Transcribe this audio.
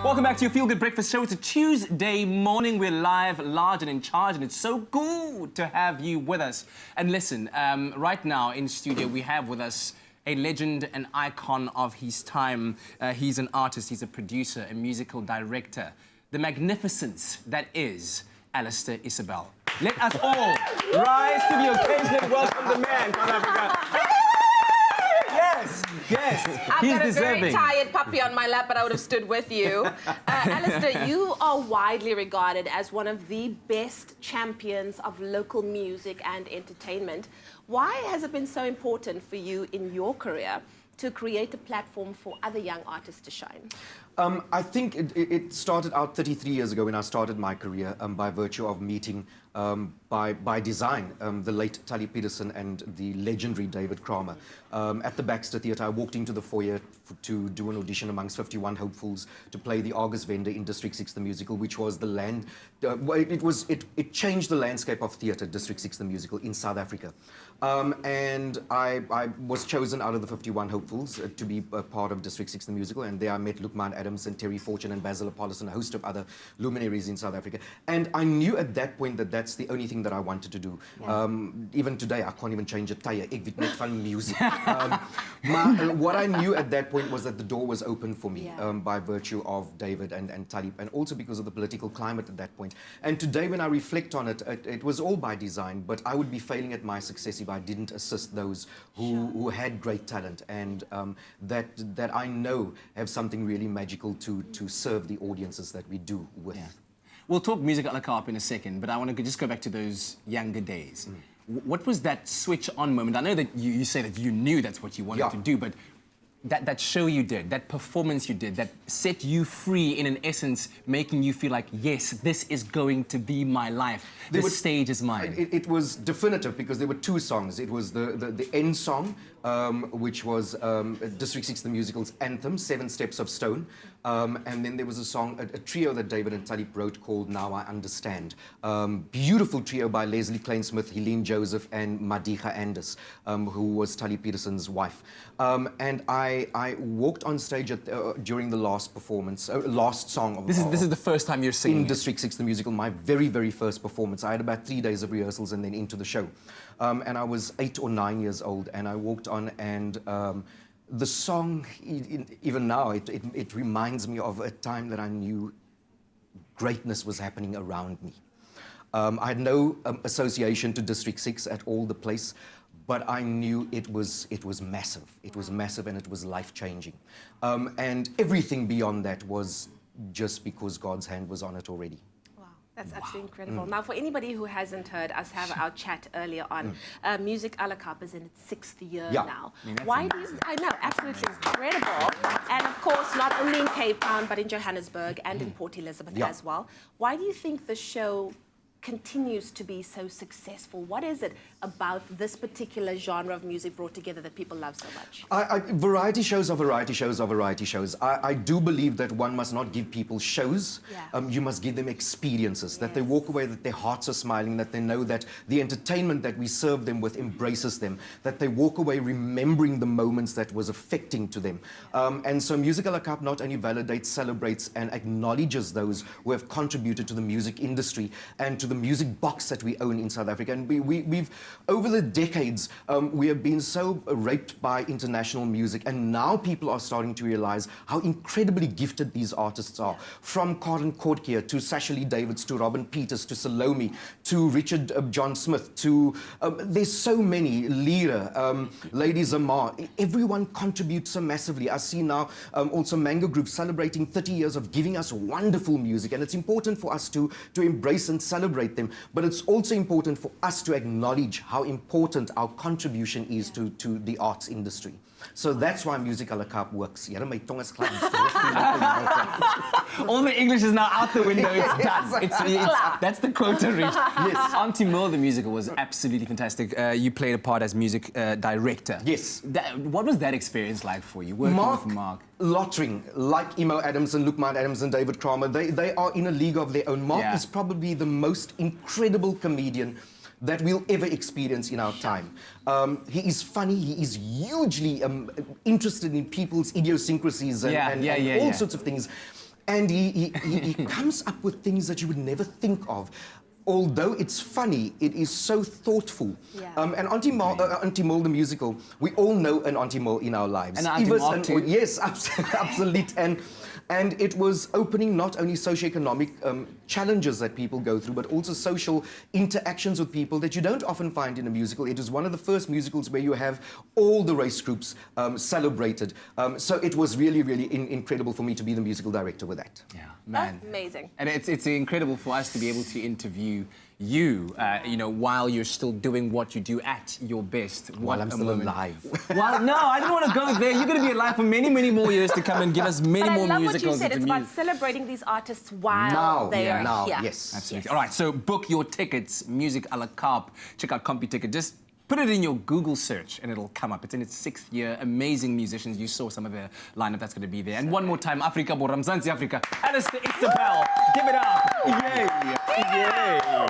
Welcome back to your Feel Good Breakfast Show. It's a Tuesday morning. We're live, large and in charge, and it's so good to have you with us. And listen, right now in studio we have with us a legend, an icon of his time. He's an artist, he's a producer, a musical director. The magnificence that is Alistair Izobell. Let us all rise to the occasion and welcome the man, South Africa. Yes, I've got a very tired puppy on my lap, but I would have stood with you. Alistair, you are widely regarded as one of the best champions of local music and entertainment. Why has it been so important for you in your career to create a platform for other young artists to shine? I think it started out 33 years ago when I started my career by virtue of meeting by design the late Tali Peterson and the legendary David Kramer. At the Baxter Theatre, I walked into the foyer to do an audition amongst 51 hopefuls to play the Argus vendor in District 6 the musical, which was the land. It changed the landscape of theatre, District 6 the musical in South Africa. And I was chosen out of the 51 hopefuls to be a part of District 6 the musical, and there I met Marc Adams and Terry Fortune and Basil Apollos and a host of other luminaries in South Africa. And I knew at that point that that's the only thing that I wanted to do. Yeah. Even today, I can't even change a tire. Ek weet net van music. What I knew at that point was that the door was open for me by virtue of David and Tali, and also because of the political climate at that point. And today, when I reflect on it, it was all by design, but I would be failing at my success if I didn't assist those who had great talent and that I know have something really magical to serve the audiences that we do with. Yeah. We'll talk music Alla Kaap in a second, but I want to just go back to those younger days. What was that switch on moment? I know that you say that you knew that's what you wanted to do, but that show you did, that performance you did, that set you free in essence, making you feel like, yes, this is going to be my life. This stage is mine. It was definitive because there were two songs. It was the end song, which was District 6 the musical's anthem, 7 Steps of Stone. And then there was a song, a trio that David and Tali wrote called Now I Understand. Beautiful trio by Leslie Kleinsmith, Helene Joseph, and Madiga Anders, who was Tali Peterson's wife. And I walked on stage during the last performance, last song. This is the first time you're singing in District 6 the musical, my very first performance. I had about 3 days of rehearsals and then into the show. And I was 8 or 9 years old, and I walked on and the song, even now, it reminds me of a time that I knew greatness was happening around me. I had no association to District 6 at all, the place, but I knew it was massive. It was massive and it was life-changing. And everything beyond that was just because God's hand was on it already. That's absolutely incredible. Now, for anybody who hasn't heard us have our chat earlier on, Music Alla Kaap is in its 6th year now. Why do you... I know, absolutely incredible. And of course, not only in Cape Town, but in Johannesburg and in Port Elizabeth as well. Why do you think the show continues to be so successful? What is it about this particular genre of music brought together that people love so much? Variety shows are variety shows are variety shows. I do believe that one must not give people shows. You must give them experiences, that they walk away, that their hearts are smiling, that they know that the entertainment that we serve them with embraces them, that they walk away remembering the moments that was affecting to them. And so Music Alla Kaap not only validates, celebrates and acknowledges those who have contributed to the music industry and to the music box that we own in South Africa. And we've over the decades, we have been so raped by international music, and now people are starting to realize how incredibly gifted these artists are. From Karen Kortkeer to Sasha-Lee Davids to Robin Peters to Salome to Jon Smith to there's so many, Lyra, Lady Zamar. Everyone contributes so massively. I see now also Mango Group celebrating 30 years of giving us wonderful music, and it's important for us to embrace and celebrate them, but it's also important for us to acknowledge how important our contribution is to the arts industry. So that's why Music Alla Kaap works. All the English is now out the window. It's done. That's the quota reached. Yes. Auntie Mill, the musical, was absolutely fantastic. You played a part as music director. Yes. What was that experience like for you, working with Marc? Lottering, like Emo Adams and Marc Adams and David Kramer, they are in a league of their own. Marc is probably the most incredible comedian that we'll ever experience in our time. He is funny, he is hugely interested in people's idiosyncrasies and all sorts of things. And he comes up with things that you would never think of. Although it's funny, it is so thoughtful. Yeah. And Auntie Mole, the musical, we all know an Auntie Mole in our lives. And Auntie Mole too. Yes, absolutely. And it was opening not only socioeconomic challenges that people go through, but also social interactions with people that you don't often find in a musical. It is one of the first musicals where you have all the race groups celebrated. So it was really, really incredible for me to be the musical director with that. Yeah, man. Amazing. And it's incredible for us to be able to interview you, you know, while you're still doing what you do at your best. While I'm still alive. Well, no, I didn't want to go there. You're going to be alive for many, many more years to come and give us many more musicals. I love what you said. It's about celebrating these artists while they are here. Yes. Absolutely. All right, so book your tickets, Music Alla Kaap. Check out CompuTicket. Just put it in your Google search and it'll come up. It's in its 6th year. Amazing musicians. You saw some of the lineup that's going to be there. And one more time, Afrika Boram, Zanzi Afrika, Alistair Izobell. Give it up. Yay. Yay.